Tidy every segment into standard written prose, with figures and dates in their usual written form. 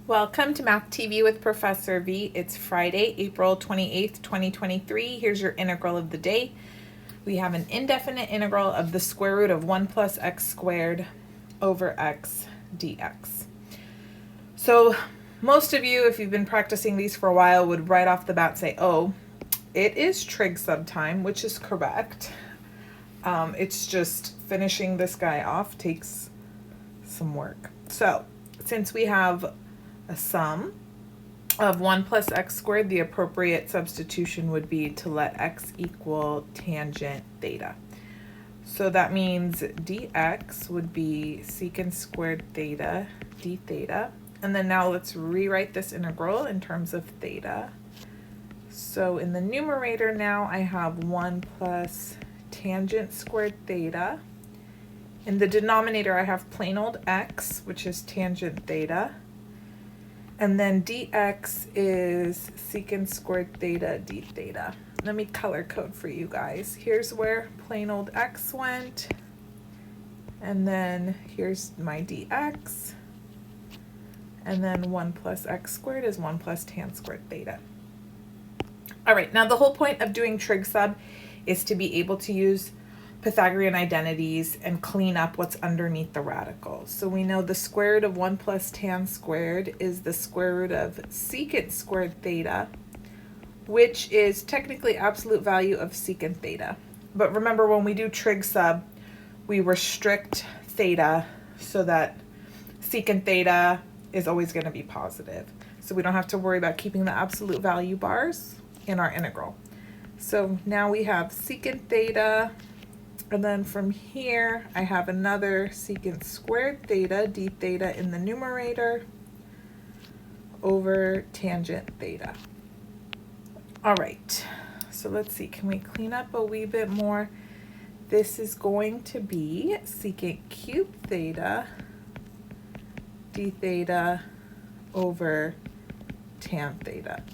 Welcome to Math TV with Professor V. It's Friday, April 28th, 2023. Here's your integral of the day. We have an indefinite integral of the square root of 1 plus x squared over x dx. So most of you, if you've been practicing these for a while, would right off the bat say, oh, it is trig sub time, which is correct. It's just finishing this guy off takes some work. So since we have a sum of 1 plus x squared, the appropriate substitution would be to let x equal tangent theta. So that means dx would be secant squared theta d theta. And then now let's rewrite this integral in terms of theta. So in the numerator now I have 1 plus tangent squared theta. In the denominator I have plain old x, which is tangent theta. And then dx is secant squared theta d theta. Let me color code for you guys. Here's where plain old x went. And then here's my dx. And then 1 plus x squared is 1 plus tan squared theta. All right, now the whole point of doing trig sub is to be able to use Pythagorean identities and clean up what's underneath the radicals. So we know the square root of 1 plus tan squared is the square root of secant squared theta, which is technically absolute value of secant theta. But remember, when we do trig sub, we restrict theta so that secant theta is always going to be positive. So we don't have to worry about keeping the absolute value bars in our integral. So now we have secant theta. And then from here, I have another secant squared theta, d theta in the numerator, over tangent theta. All right, so let's see, can we clean up a wee bit more? This is going to be secant cubed theta, d theta over tan theta.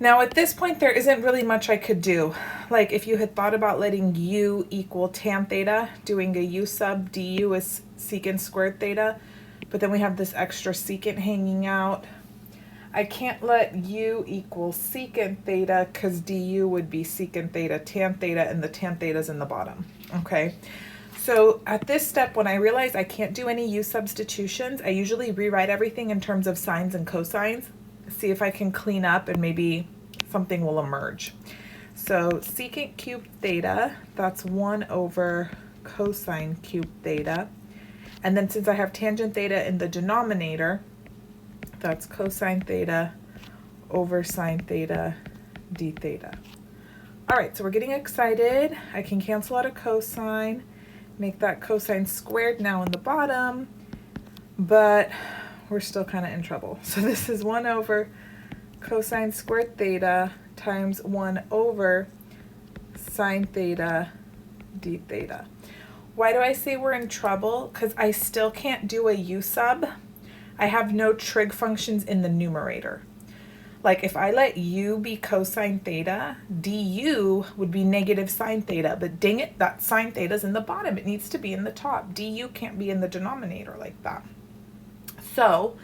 Now at this point, there isn't really much I could do. Like if you had thought about letting u equal tan theta, doing a u sub du is secant squared theta, but then we have this extra secant hanging out. I can't let u equal secant theta because du would be secant theta tan theta, and the tan theta is in the bottom, okay? So at this step, when I realize I can't do any u substitutions, I usually rewrite everything in terms of sines and cosines, see if I can clean up and maybe something will emerge. So secant cubed theta, that's 1 over cosine cubed theta. And then since I have tangent theta in the denominator, that's cosine theta over sine theta d theta. All right, so we're getting excited. I can cancel out a cosine, make that cosine squared now in the bottom, but we're still kind of in trouble. So this is 1 over cosine squared theta times 1 over sine theta d theta. Why do I say we're in trouble? Because I still can't do a u sub. I have no trig functions in the numerator. Like if I let u be cosine theta, du would be negative sine theta, but dang it, that sine theta's in the bottom. It needs to be in the top. Du can't be in the denominator like that. So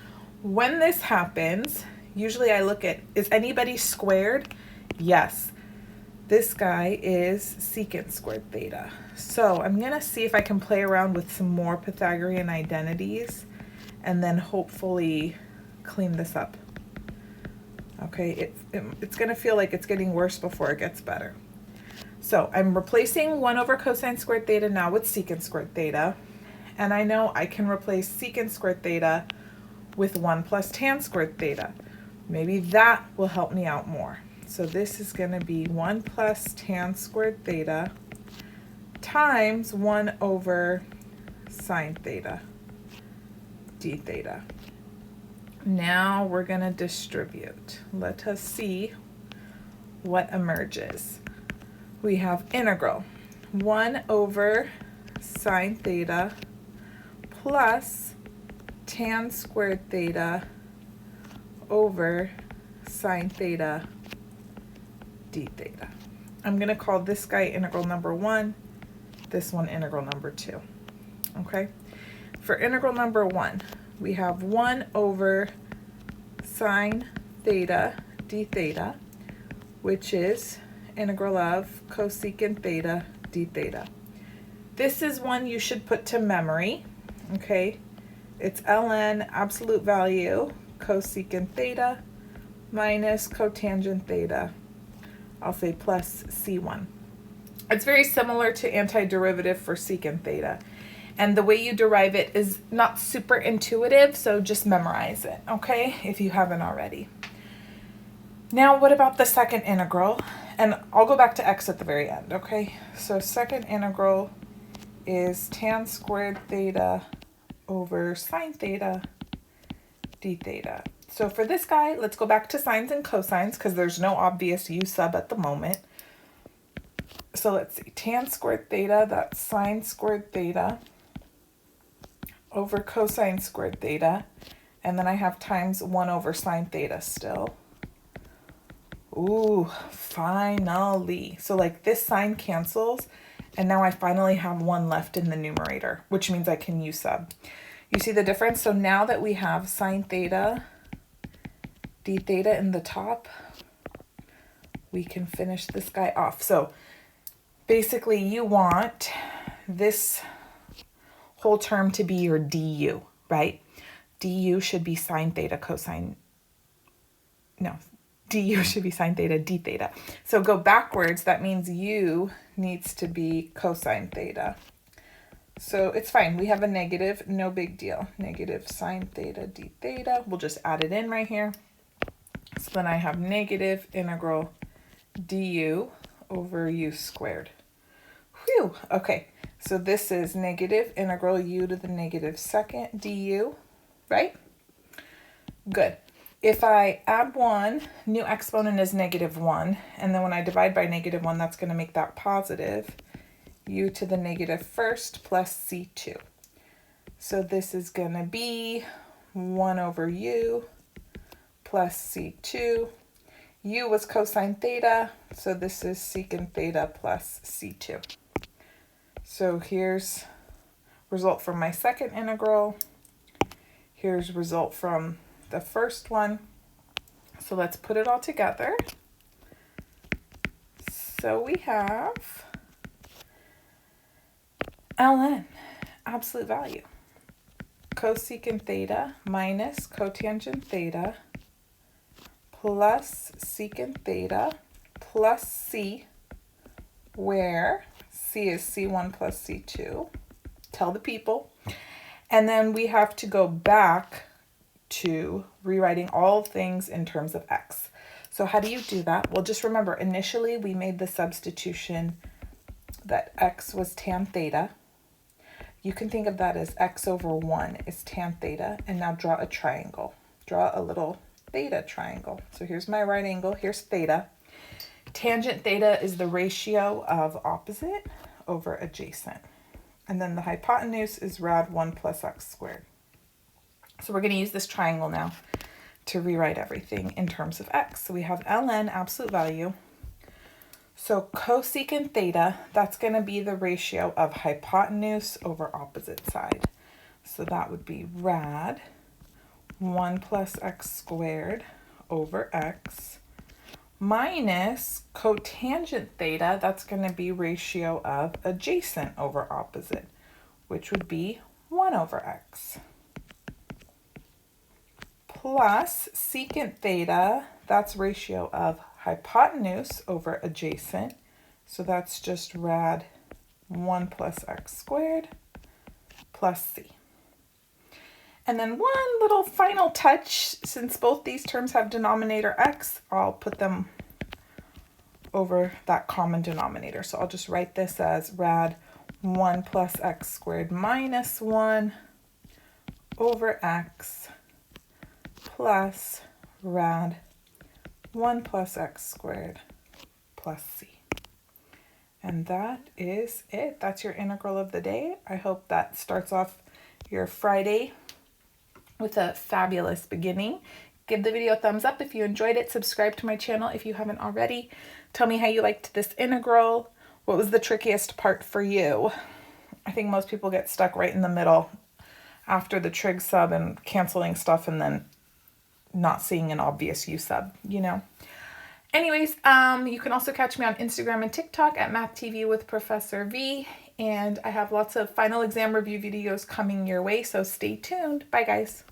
when this happens, usually I look at, is anybody squared? Yes. This guy is secant squared theta. So I'm going to see if I can play around with some more Pythagorean identities and then hopefully clean this up. Okay, it's going to feel like it's getting worse before it gets better. So I'm replacing 1 over cosine squared theta now with secant squared theta. And I know I can replace secant squared theta with 1 plus tan squared theta. Maybe that will help me out more. So this is going to be 1 plus tan squared theta times 1 over sine theta d theta. Now we're going to distribute. Let us see what emerges. We have integral 1 over sine theta plus tan squared theta over sine theta d theta. I'm going to call this guy integral number 1, this one integral number 2. Okay? For integral number 1, we have 1 over sine theta d theta, which is integral of cosecant theta d theta. This is one you should put to memory, okay? It's ln absolute value cosecant theta minus cotangent theta, I'll say plus C1. It's very similar to antiderivative for secant theta. And the way you derive it is not super intuitive, so just memorize it, okay, if you haven't already. Now, what about the second integral? And I'll go back to x at the very end, okay? So second integral is tan squared theta over sine theta d theta. So for this guy, let's go back to sines and cosines because there's no obvious u sub at the moment. So let's see, tan squared theta, that's sine squared theta over cosine squared theta. And then I have times 1 over sine theta still. Ooh, finally. So like this sine cancels, and now I finally have 1 left in the numerator, which means I can u sub. You see the difference? So now that we have sine theta d theta in the top, we can finish this guy off. So basically you want this whole term to be your du, right? Du should be sine theta cosine, no, du should be sine theta d theta. So go backwards, that means u needs to be cosine theta. So it's fine, we have a negative, no big deal. Negative sine theta d theta, we'll just add it in right here. So then I have negative integral du over u squared. Whew, okay, so this is negative integral u to the negative second du, right? Good. If I add 1, new exponent is -1, and then when I divide by -1, that's going to make that positive u to the negative first plus c2. So this is going to be 1 over u plus c2. U was cosine theta, so this is secant theta plus c2. So here's result from my second integral. Here's result from the first one. So let's put it all together. So we have ln, absolute value, cosecant theta minus cotangent theta plus secant theta plus c, where c is c1 plus c2. Tell the people. And then we have to go back to rewriting all things in terms of x. So how do you do that? Well, just remember, initially we made the substitution that x was tan theta. You can think of that as x over 1 is tan theta. And now draw a triangle. Draw a little theta triangle. So here's my right angle, here's theta. Tangent theta is the ratio of opposite over adjacent. And then the hypotenuse is rad 1 plus x squared. So we're going to use this triangle now to rewrite everything in terms of x. So we have ln, absolute value. So cosecant theta, that's going to be the ratio of hypotenuse over opposite side. So that would be rad 1 plus x squared over x minus cotangent theta, that's going to be ratio of adjacent over opposite, which would be 1 over x, plus secant theta, that's ratio of hypotenuse over adjacent, so that's just rad 1 plus x squared plus c. And then one little final touch, since both these terms have denominator x, I'll put them over that common denominator. So I'll just write this as rad 1 plus x squared minus 1 over x plus rad 1 plus x squared plus c. And that is it. That's your integral of the day. I hope that starts off your Friday with a fabulous beginning. Give the video a thumbs up if you enjoyed it. Subscribe to my channel if you haven't already. Tell me how you liked this integral. What was the trickiest part for you? I think most people get stuck right in the middle after the trig sub and canceling stuff and then not seeing an obvious u sub, you know. Anyways, you can also catch me on Instagram and TikTok at Math TV with Professor V. And I have lots of final exam review videos coming your way, so stay tuned. Bye, guys.